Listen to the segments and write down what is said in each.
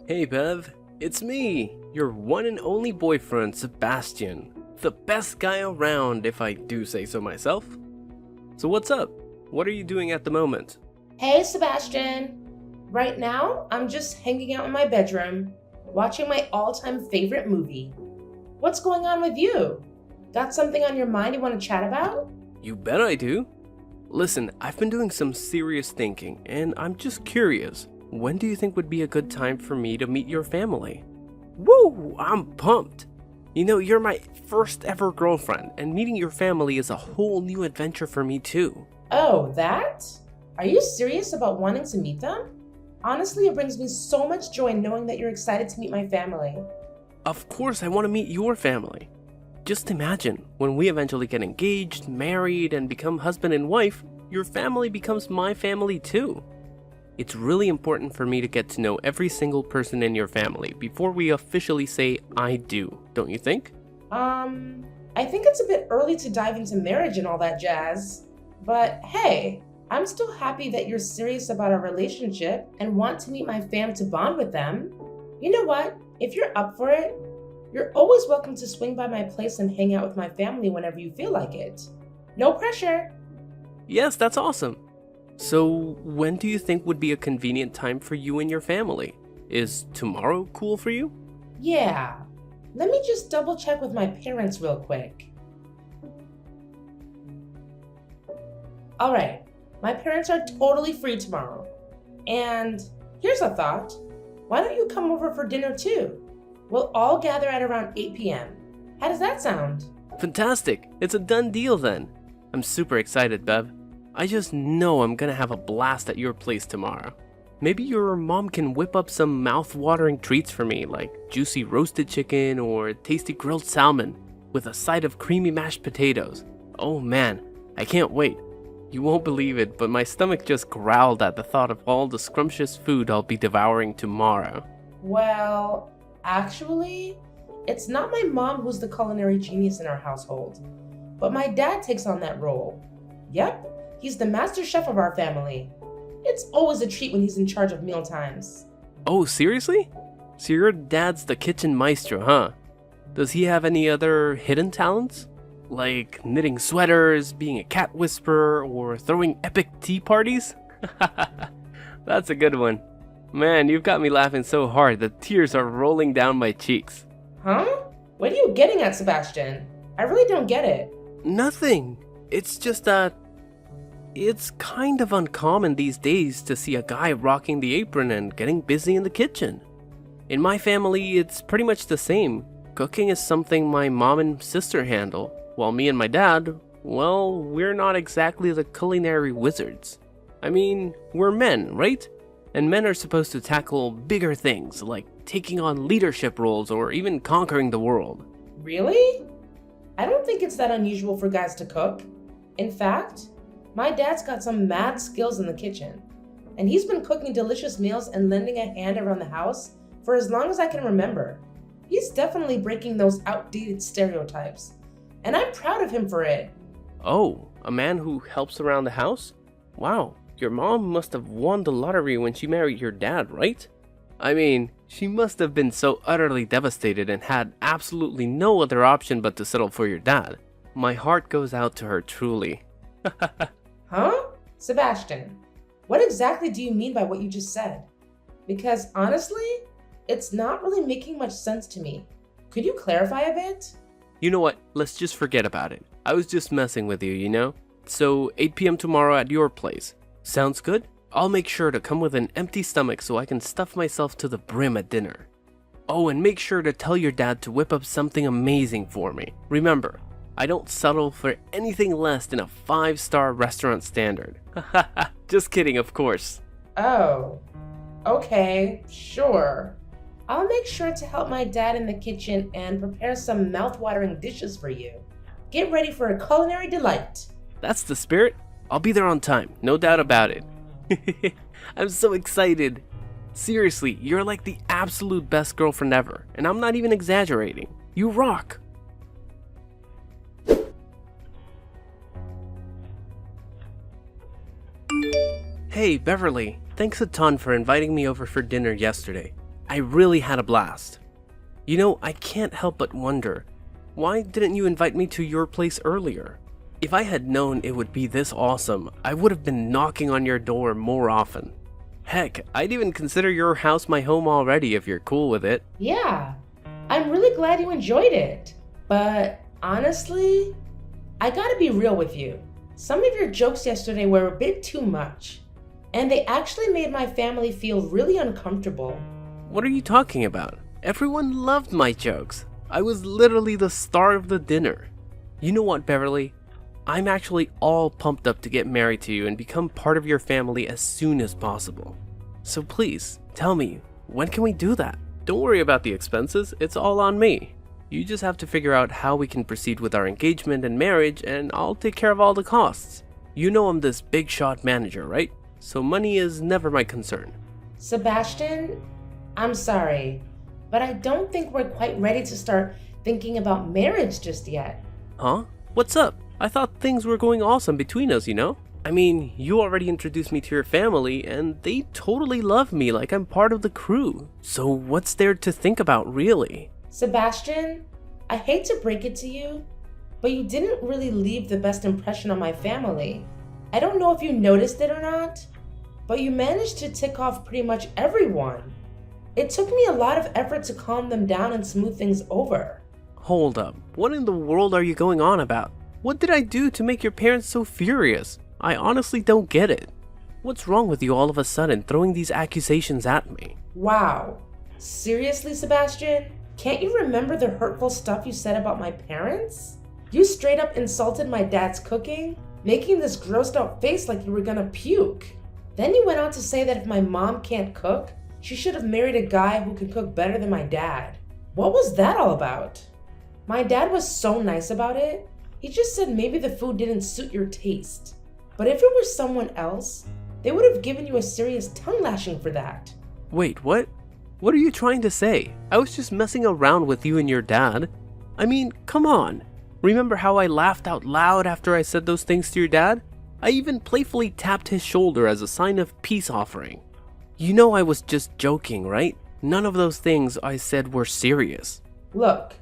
Hey Bev, it's me, your one and only boyfriend, Sebastian. The best guy around, if I do say so myself. So what's up? What are you doing at the moment? Hey, Sebastian. Right now, I'm just hanging out in my bedroom, watching my all-time favorite movie. What's going on with you? Got something on your mind you want to chat about? You bet I do. Listen, I've been doing some serious thinking, and I'm just curious. When do you think would be a good time for me to meet your family? Woo! I'm pumped! You know, you're my first ever girlfriend, and meeting your family is a whole new adventure for me too. Oh, that? Are you serious about wanting to meet them? Honestly, it brings me so much joy knowing that you're excited to meet my family. Of course I want to meet your family. Just imagine, when we eventually get engaged, married, and become husband and wife, your family becomes my family too. It's really important for me to get to know every single person in your family before we officially say I do, don't you think? I think it's a bit early to dive into marriage and all that jazz. But hey, I'm still happy that you're serious about our relationship and want to meet my fam to bond with them. You know what? If you're up for it, you're always welcome to swing by my place and hang out with my family whenever you feel like it. No pressure. Yes, that's awesome. So, when do you think would be a convenient time for you and your family? Is tomorrow cool for you? Yeah. Let me just double check with my parents real quick. All right. My parents are totally free tomorrow. And here's a thought. Why don't you come over for dinner too? We'll all gather at around 8 p.m. How does that sound? Fantastic! It's a done deal then. I'm super excited, Bev. I just know I'm gonna have a blast at your place tomorrow. Maybe your mom can whip up some mouth-watering treats for me, like juicy roasted chicken or tasty grilled salmon with a side of creamy mashed potatoes. Oh man, I can't wait. You won't believe it, but my stomach just growled at the thought of all the scrumptious food I'll be devouring tomorrow. Well, actually, it's not my mom who's the culinary genius in our household, but my dad takes on that role. Yep. He's the master chef of our family. It's always a treat when he's in charge of meal times. Oh, seriously? So your dad's the kitchen maestro, huh? Does he have any other hidden talents? Like knitting sweaters, being a cat whisperer, or throwing epic tea parties? That's a good one. Man, you've got me laughing so hard that tears are rolling down my cheeks. Huh? What are you getting at, Sebastian? I really don't get it. Nothing. It's just that it's kind of uncommon these days to see a guy rocking the apron and getting busy in the kitchen. In my family, it's pretty much the same. Cooking is something my mom and sister handle, while me and my dad, well, we're not exactly the culinary wizards. I mean, we're men, right? And men are supposed to tackle bigger things, like taking on leadership roles or even conquering the world. Really? I don't think it's that unusual for guys to cook. In fact, my dad's got some mad skills in the kitchen, and he's been cooking delicious meals and lending a hand around the house for as long as I can remember. He's definitely breaking those outdated stereotypes, and I'm proud of him for it. Oh, a man who helps around the house? Wow, your mom must have won the lottery when she married your dad, right? I mean, she must have been so utterly devastated and had absolutely no other option but to settle for your dad. My heart goes out to her truly. Huh? Sebastian, what exactly do you mean by what you just said? Because honestly, it's not really making much sense to me. Could you clarify a bit? You know what? Let's just forget about it. I was just messing with you, you know? So 8 p.m. tomorrow at your place. Sounds good? I'll make sure to come with an empty stomach so I can stuff myself to the brim at dinner. Oh, and make sure to tell your dad to whip up something amazing for me. Remember, I don't settle for anything less than a 5-star restaurant standard. Just kidding, of course. Oh, okay, sure. I'll make sure to help my dad in the kitchen and prepare some mouth-watering dishes for you. Get ready for a culinary delight. That's the spirit. I'll be there on time, no doubt about it. I'm so excited. Seriously, you're like the absolute best girlfriend ever, and I'm not even exaggerating. You rock. Hey, Beverly, thanks a ton for inviting me over for dinner yesterday. I really had a blast. You know, I can't help but wonder, why didn't you invite me to your place earlier? If I had known it would be this awesome, I would have been knocking on your door more often. Heck, I'd even consider your house my home already if you're cool with it. Yeah, I'm really glad you enjoyed it. But honestly, I gotta be real with you. Some of your jokes yesterday were a bit too much, and they actually made my family feel really uncomfortable. What are you talking about? Everyone loved my jokes. I was literally the star of the dinner. You know what, Beverly? I'm actually all pumped up to get married to you and become part of your family as soon as possible. So please, tell me, when can we do that? Don't worry about the expenses, it's all on me. You just have to figure out how we can proceed with our engagement and marriage, and I'll take care of all the costs. You know I'm this big shot manager, right? So money is never my concern. Sebastian, I'm sorry, but I don't think we're quite ready to start thinking about marriage just yet. Huh? What's up? I thought things were going awesome between us, you know? I mean, you already introduced me to your family, and they totally love me like I'm part of the crew. So what's there to think about, really? Sebastian, I hate to break it to you, but you didn't really leave the best impression on my family. I don't know if you noticed it or not, but you managed to tick off pretty much everyone. It took me a lot of effort to calm them down and smooth things over. Hold up, what in the world are you going on about? What did I do to make your parents so furious? I honestly don't get it. What's wrong with you all of a sudden throwing these accusations at me? Wow. Seriously, Sebastian? Can't you remember the hurtful stuff you said about my parents? You straight up insulted my dad's cooking, making this grossed out face like you were gonna puke. Then you went on to say that if my mom can't cook, she should have married a guy who can cook better than my dad. What was that all about? My dad was so nice about it. He just said maybe the food didn't suit your taste. But if it were someone else, they would have given you a serious tongue lashing for that. Wait, what? What are you trying to say? I was just messing around with you and your dad. I mean, come on. Remember how I laughed out loud after I said those things to your dad? I even playfully tapped his shoulder as a sign of peace offering. You know I was just joking, right? None of those things I said were serious. Look,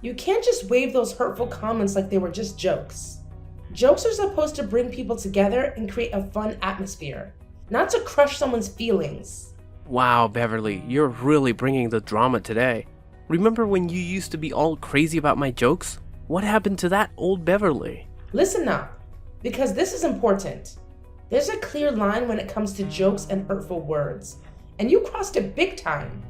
you can't just wave those hurtful comments like they were just jokes. Jokes are supposed to bring people together and create a fun atmosphere, not to crush someone's feelings. Wow, Beverly, you're really bringing the drama today. Remember when you used to be all crazy about my jokes? What happened to that old Beverly? Listen up, because this is important. There's a clear line when it comes to jokes and hurtful words, and you crossed it big time.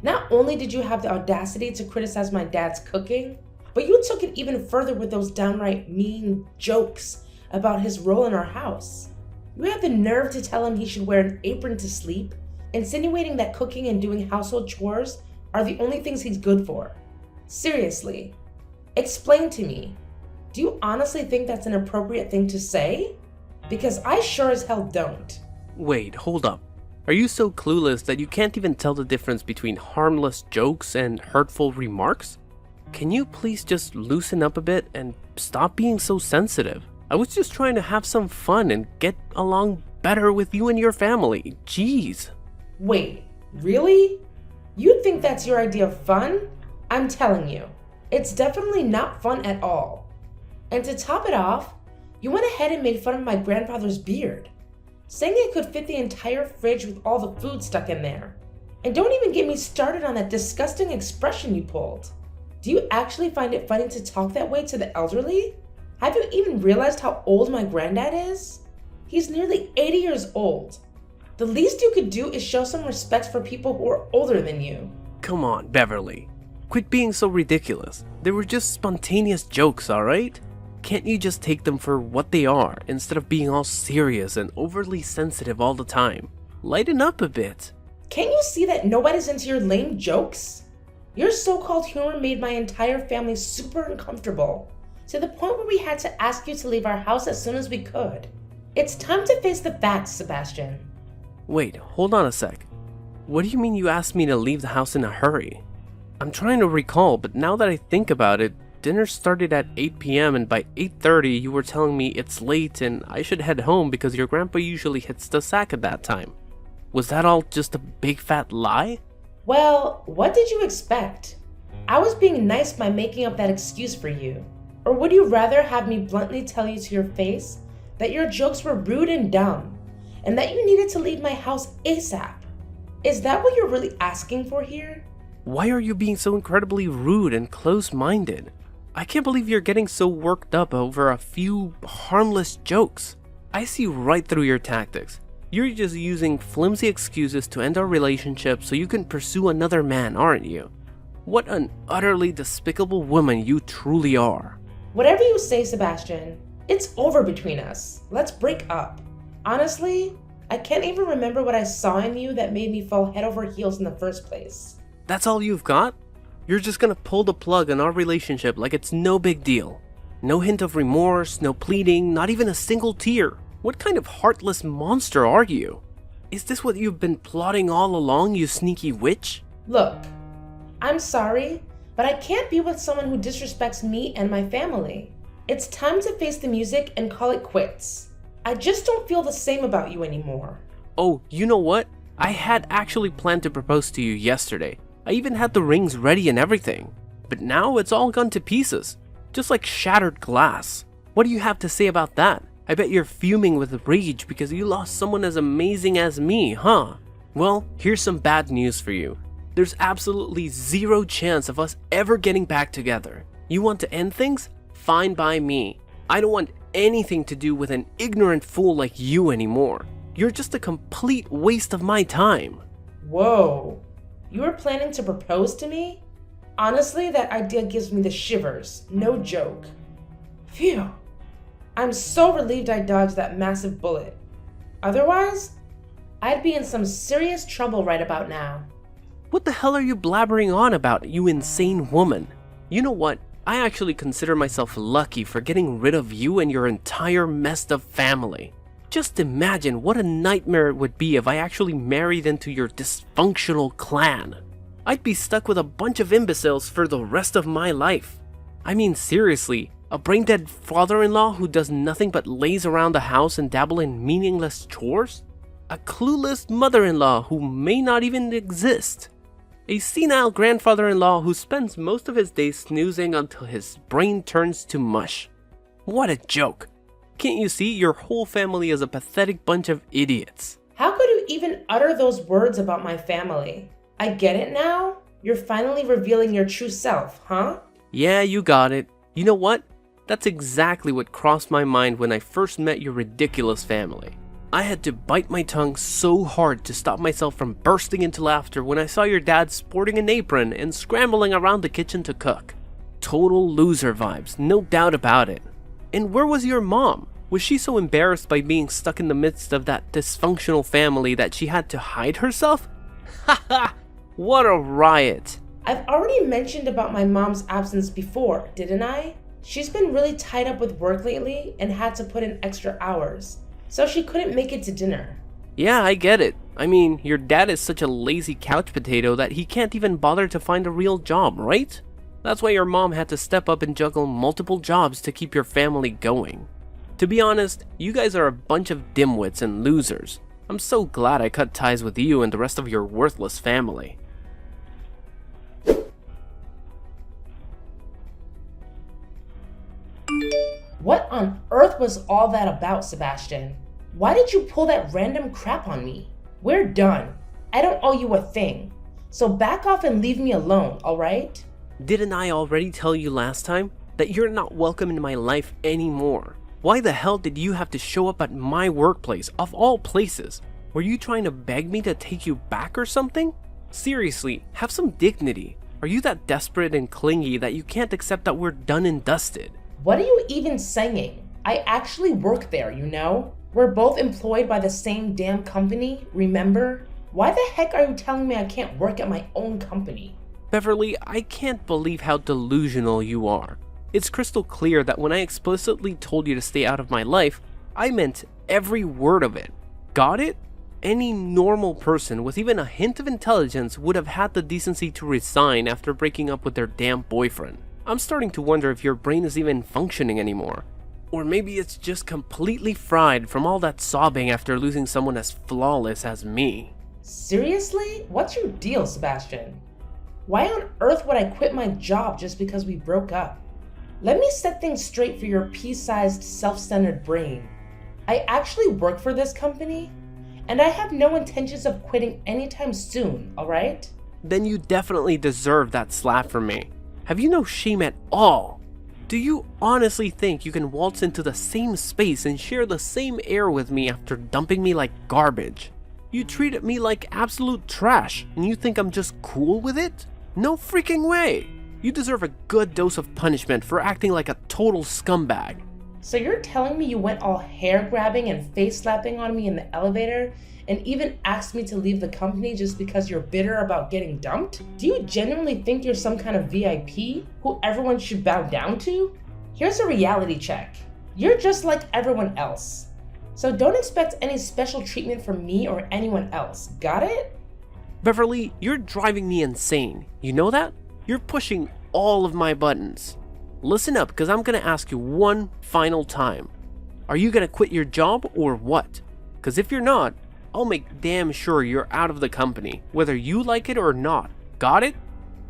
Not only did you have the audacity to criticize my dad's cooking, but you took it even further with those downright mean jokes about his role in our house. You had the nerve to tell him he should wear an apron to sleep, insinuating that cooking and doing household chores are the only things he's good for. Seriously, explain to me, do you honestly think that's an appropriate thing to say? Because I sure as hell don't. Wait, hold up. Are you so clueless that you can't even tell the difference between harmless jokes and hurtful remarks? Can you please just loosen up a bit and stop being so sensitive? I was just trying to have some fun and get along better with you and your family. Jeez. Wait, really? You think that's your idea of fun? I'm telling you, it's definitely not fun at all. And to top it off, you went ahead and made fun of my grandfather's beard, saying it could fit the entire fridge with all the food stuck in there. And don't even get me started on that disgusting expression you pulled. Do you actually find it funny to talk that way to the elderly? Have you even realized how old my granddad is? He's nearly 80 years old. The least you could do is show some respect for people who are older than you. Come on, Beverly. Quit being so ridiculous. They were just spontaneous jokes, alright? Can't you just take them for what they are instead of being all serious and overly sensitive all the time? Lighten up a bit. Can't you see that nobody's into your lame jokes? Your so-called humor made my entire family super uncomfortable, to the point where we had to ask you to leave our house as soon as we could. It's time to face the facts, Sebastian. Wait, hold on a sec. What do you mean you asked me to leave the house in a hurry? I'm trying to recall, but now that I think about it, dinner started at 8 p.m. and by 8:30 you were telling me it's late and I should head home because your grandpa usually hits the sack at that time. Was that all just a big fat lie? Well, what did you expect? I was being nice by making up that excuse for you. Or would you rather have me bluntly tell you to your face that your jokes were rude and dumb, and that you needed to leave my house ASAP? Is that what you're really asking for here? Why are you being so incredibly rude and close-minded? I can't believe you're getting so worked up over a few harmless jokes. I see right through your tactics. You're just using flimsy excuses to end our relationship so you can pursue another man, aren't you? What an utterly despicable woman you truly are. Whatever you say, Sebastian, it's over between us. Let's break up. Honestly, I can't even remember what I saw in you that made me fall head over heels in the first place. That's all you've got? You're just gonna pull the plug on our relationship like it's no big deal. No hint of remorse, no pleading, not even a single tear. What kind of heartless monster are you? Is this what you've been plotting all along, you sneaky witch? Look, I'm sorry, but I can't be with someone who disrespects me and my family. It's time to face the music and call it quits. I just don't feel the same about you anymore. Oh, you know what? I had actually planned to propose to you yesterday. I even had the rings ready and everything. But now it's all gone to pieces. Just like shattered glass. What do you have to say about that? I bet you're fuming with rage because you lost someone as amazing as me, huh? Well, here's some bad news for you. There's absolutely zero chance of us ever getting back together. You want to end things? Fine by me. I don't want anything to do with an ignorant fool like you anymore. You're just a complete waste of my time. Whoa, you were planning to propose to me? Honestly, that idea gives me the shivers, no joke. Phew. I'm so relieved I dodged that massive bullet. Otherwise, I'd be in some serious trouble right about now. What the hell are you blabbering on about, you insane woman? You know what? I actually consider myself lucky for getting rid of you and your entire messed up family. Just imagine what a nightmare it would be if I actually married into your dysfunctional clan. I'd be stuck with a bunch of imbeciles for the rest of my life. I mean, seriously, a brain-dead father-in-law who does nothing but laze around the house and dabble in meaningless chores? A clueless mother-in-law who may not even exist? A senile grandfather-in-law who spends most of his days snoozing until his brain turns to mush? What a joke! Can't you see your whole family is a pathetic bunch of idiots? How could you even utter those words about my family? I get it now? You're finally revealing your true self, huh? Yeah, you got it. You know what? That's exactly what crossed my mind when I first met your ridiculous family. I had to bite my tongue so hard to stop myself from bursting into laughter when I saw your dad sporting an apron and scrambling around the kitchen to cook. Total loser vibes, no doubt about it. And where was your mom? Was she so embarrassed by being stuck in the midst of that dysfunctional family that she had to hide herself? Haha, what a riot. I've already mentioned about my mom's absence before, didn't I? She's been really tied up with work lately and had to put in extra hours, so she couldn't make it to dinner. Yeah, I get it. I mean, your dad is such a lazy couch potato that he can't even bother to find a real job, right? That's why your mom had to step up and juggle multiple jobs to keep your family going. To be honest, you guys are a bunch of dimwits and losers. I'm so glad I cut ties with you and the rest of your worthless family. What on earth was all that about, Sebastian? Why did you pull that random crap on me? We're done. I don't owe you a thing. So back off and leave me alone, alright? Didn't I already tell you last time that you're not welcome in my life anymore? Why the hell did you have to show up at my workplace, of all places? Were you trying to beg me to take you back or something? Seriously, have some dignity. Are you that desperate and clingy that you can't accept that we're done and dusted? What are you even saying? I actually work there, you know? We're both employed by the same damn company, remember? Why the heck are you telling me I can't work at my own company? Beverly, I can't believe how delusional you are. It's crystal clear that when I explicitly told you to stay out of my life, I meant every word of it. Got it? Any normal person with even a hint of intelligence would have had the decency to resign after breaking up with their damn boyfriend. I'm starting to wonder if your brain is even functioning anymore. Or maybe it's just completely fried from all that sobbing after losing someone as flawless as me. Seriously? What's your deal, Sebastian? Why on earth would I quit my job just because we broke up? Let me set things straight for your pea-sized, self-centered brain. I actually work for this company, and I have no intentions of quitting anytime soon, alright? Then you definitely deserve that slap from me. Have you no shame at all? Do you honestly think you can waltz into the same space and share the same air with me after dumping me like garbage? You treated me like absolute trash, and you think I'm just cool with it? No freaking way! You deserve a good dose of punishment for acting like a total scumbag. So you're telling me you went all hair-grabbing and face-slapping on me in the elevator and even asked me to leave the company just because you're bitter about getting dumped? Do you genuinely think you're some kind of VIP who everyone should bow down to? Here's a reality check. You're just like everyone else. So don't expect any special treatment from me or anyone else, got it? Beverly, you're driving me insane. You know that? You're pushing all of my buttons. Listen up, because I'm gonna ask you one final time. Are you gonna quit your job or what? Because if you're not, I'll make damn sure you're out of the company, whether you like it or not. Got it?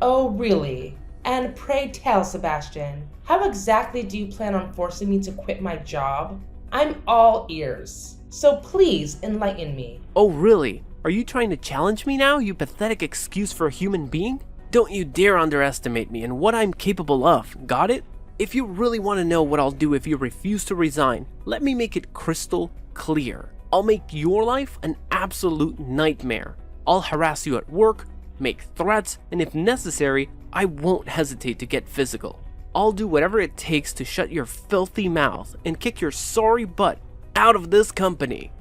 Oh, really? And pray tell, Sebastian, how exactly do you plan on forcing me to quit my job? I'm all ears. So please enlighten me. Oh, really? Are you trying to challenge me now, you pathetic excuse for a human being? Don't you dare underestimate me and what I'm capable of, got it? If you really want to know what I'll do if you refuse to resign, let me make it crystal clear. I'll make your life an absolute nightmare. I'll harass you at work, make threats, and if necessary, I won't hesitate to get physical. I'll do whatever it takes to shut your filthy mouth and kick your sorry butt out of this company.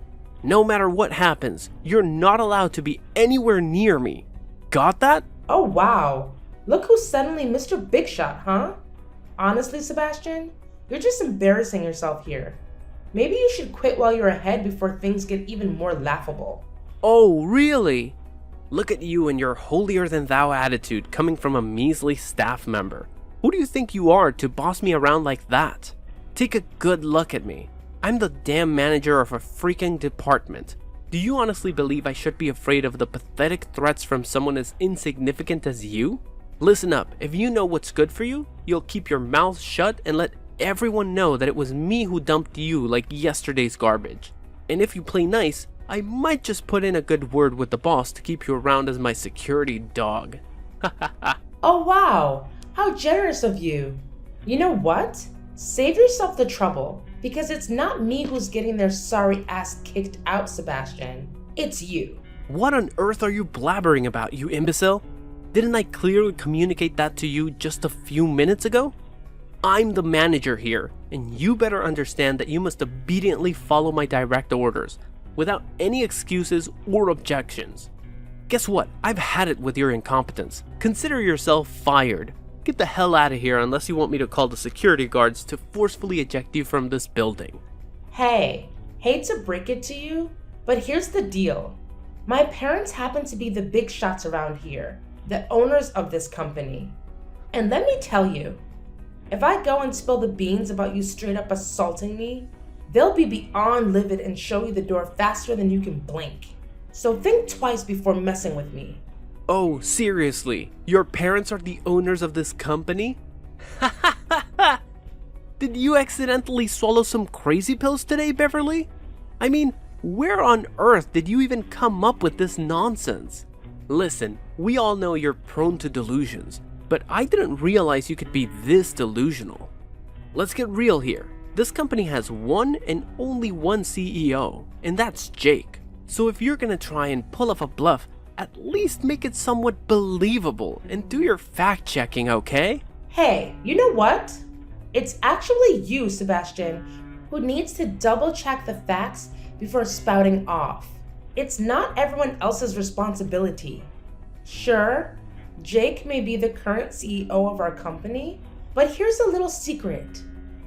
No matter what happens, you're not allowed to be anywhere near me. Got that? Oh wow, look who's suddenly Mr. Big Shot, huh? Honestly, Sebastian, you're just embarrassing yourself here. Maybe you should quit while you're ahead before things get even more laughable. Oh, really? Look at you and your holier-than-thou attitude coming from a measly staff member. Who do you think you are to boss me around like that? Take a good look at me. I'm the damn manager of a freaking department. Do you honestly believe I should be afraid of the pathetic threats from someone as insignificant as you? Listen up, if you know what's good for you, you'll keep your mouth shut and let everyone know that it was me who dumped you like yesterday's garbage. And if you play nice, I might just put in a good word with the boss to keep you around as my security dog. Oh wow, how generous of you. You know what? Save yourself the trouble, because it's not me who's getting their sorry ass kicked out, Sebastian. It's you. What on earth are you blabbering about, you imbecile? Didn't I clearly communicate that to you just a few minutes ago? I'm the manager here, and you better understand that you must obediently follow my direct orders, without any excuses or objections. Guess what? I've had it with your incompetence. Consider yourself fired. Get the hell out of here unless you want me to call the security guards to forcefully eject you from this building. Hey, hate to break it to you, but here's the deal. My parents happen to be the big shots around here, the owners of this company. And let me tell you, if I go and spill the beans about you straight up assaulting me, they'll be beyond livid and show you the door faster than you can blink. So think twice before messing with me. Oh, seriously? Your parents are the owners of this company? Did you accidentally swallow some crazy pills today, Beverly? I mean, where on earth did you even come up with this nonsense? Listen, we all know you're prone to delusions, but I didn't realize you could be this delusional. Let's get real here. This company has one and only one CEO, and that's Jake. So if you're gonna try and pull off a bluff, at least make it somewhat believable and do your fact-checking, okay? Hey, you know what? It's actually you, Sebastian, who needs to double-check the facts before spouting off. It's not everyone else's responsibility. Sure, Jake may be the current CEO of our company, but here's a little secret.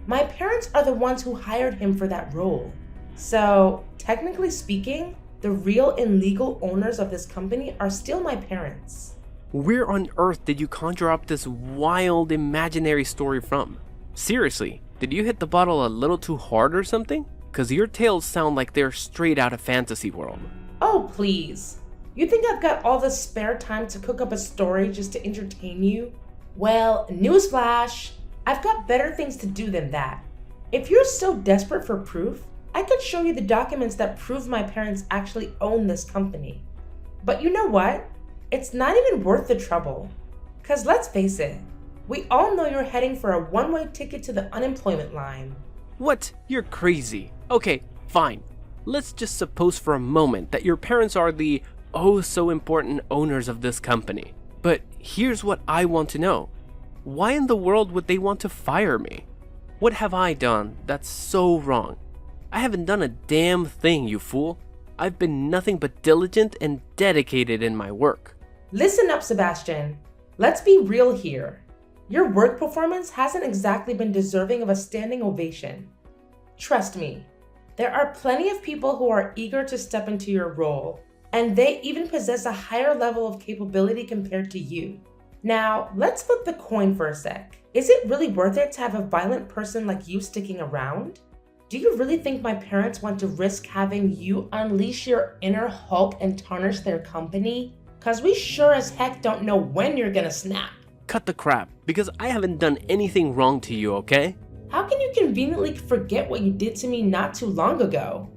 My parents are the ones who hired him for that role. So, technically speaking, the real and legal owners of this company are still my parents. Where on earth did you conjure up this wild imaginary story from? Seriously, did you hit the bottle a little too hard or something? Cause your tales sound like they're straight out of fantasy world. Oh please, You think I've got all the spare time to cook up a story just to entertain you? Well, newsflash, I've got better things to do than that. If you're so desperate for proof, I could show you the documents that prove my parents actually own this company. But you know what? It's not even worth the trouble. 'Cause let's face it, we all know you're heading for a one-way ticket to the unemployment line. What? You're crazy. Okay, fine. Let's just suppose for a moment that your parents are the so important owners of this company. But here's what I want to know. Why in the world would they want to fire me? What have I done that's so wrong? I haven't done a damn thing, you fool. I've been nothing but diligent and dedicated in my work. Listen up, Sebastian. Let's be real here. Your work performance hasn't exactly been deserving of a standing ovation. Trust me, there are plenty of people who are eager to step into your role, and they even possess a higher level of capability compared to you. Now, let's flip the coin for a sec. Is it really worth it to have a violent person like you sticking around? Do you really think my parents want to risk having you unleash your inner Hulk and tarnish their company? 'Cause we sure as heck don't know when you're gonna snap. Cut the crap, because I haven't done anything wrong to you, okay? How can you conveniently forget what you did to me not too long ago?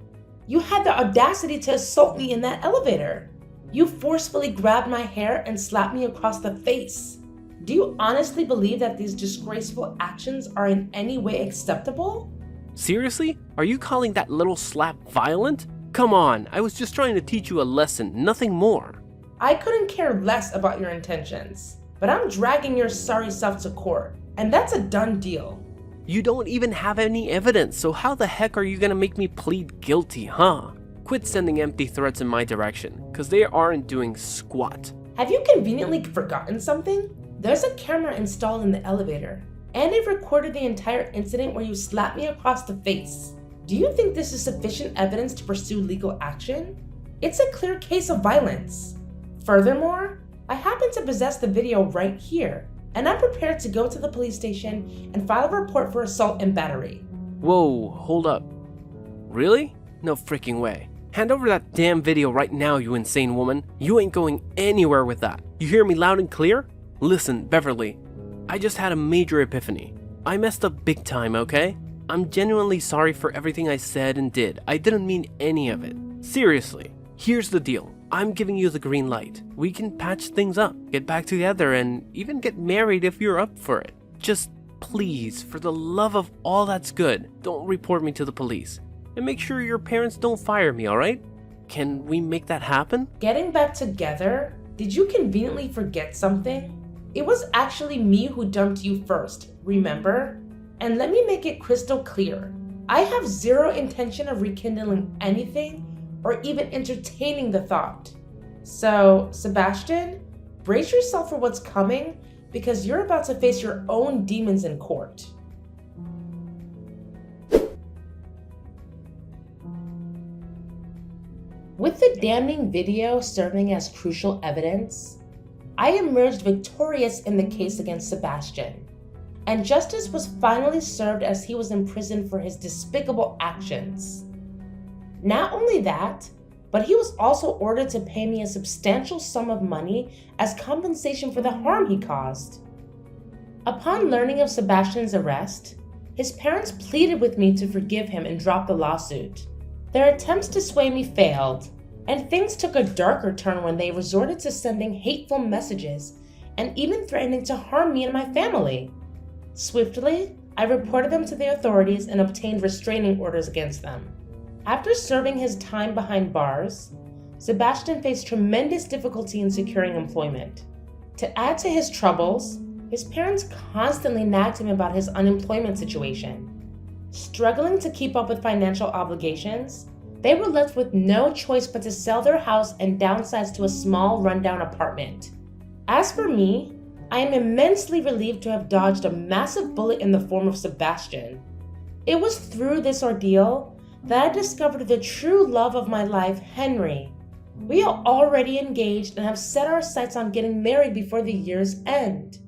You had the audacity to assault me in that elevator. You forcefully grabbed my hair and slapped me across the face. Do you honestly believe that these disgraceful actions are in any way acceptable? Seriously? Are you calling that little slap violent? Come on, I was just trying to teach you a lesson, nothing more. I couldn't care less about your intentions, but I'm dragging your sorry self to court, and that's a done deal. You don't even have any evidence, so how the heck are you gonna make me plead guilty, huh? Quit sending empty threats in my direction, cause they aren't doing squat. Have you conveniently forgotten something? There's a camera installed in the elevator, and it recorded the entire incident where you slapped me across the face. Do you think this is sufficient evidence to pursue legal action? It's a clear case of violence. Furthermore, I happen to possess the video right here, and I'm prepared to go to the police station and file a report for assault and battery. Whoa, hold up. Really? No freaking way. Hand over that damn video right now, you insane woman. You ain't going anywhere with that. You hear me loud and clear? Listen, Beverly, I just had a major epiphany. I messed up big time, okay? I'm genuinely sorry for everything I said and did. I didn't mean any of it. Seriously, here's the deal. I'm giving you the green light. We can patch things up, get back together, and even get married if you're up for it. Just please, for the love of all that's good, don't report me to the police. And make sure your parents don't fire me, alright? Can we make that happen? Getting back together? Did you conveniently forget something? It was actually me who dumped you first, remember? And let me make it crystal clear. I have zero intention of rekindling anything or even entertaining the thought. So, Sebastian, brace yourself for what's coming because you're about to face your own demons in court. With the damning video serving as crucial evidence, I emerged victorious in the case against Sebastian, and justice was finally served as he was imprisoned for his despicable actions. Not only that, but he was also ordered to pay me a substantial sum of money as compensation for the harm he caused. Upon learning of Sebastian's arrest, his parents pleaded with me to forgive him and drop the lawsuit. Their attempts to sway me failed, and things took a darker turn when they resorted to sending hateful messages and even threatening to harm me and my family. Swiftly, I reported them to the authorities and obtained restraining orders against them. After serving his time behind bars, Sebastian faced tremendous difficulty in securing employment. To add to his troubles, his parents constantly nagged him about his unemployment situation. Struggling to keep up with financial obligations, they were left with no choice but to sell their house and downsize to a small, rundown apartment. As for me, I am immensely relieved to have dodged a massive bullet in the form of Sebastian. It was through this ordeal that I discovered the true love of my life, Henry. We are already engaged and have set our sights on getting married before the year's end.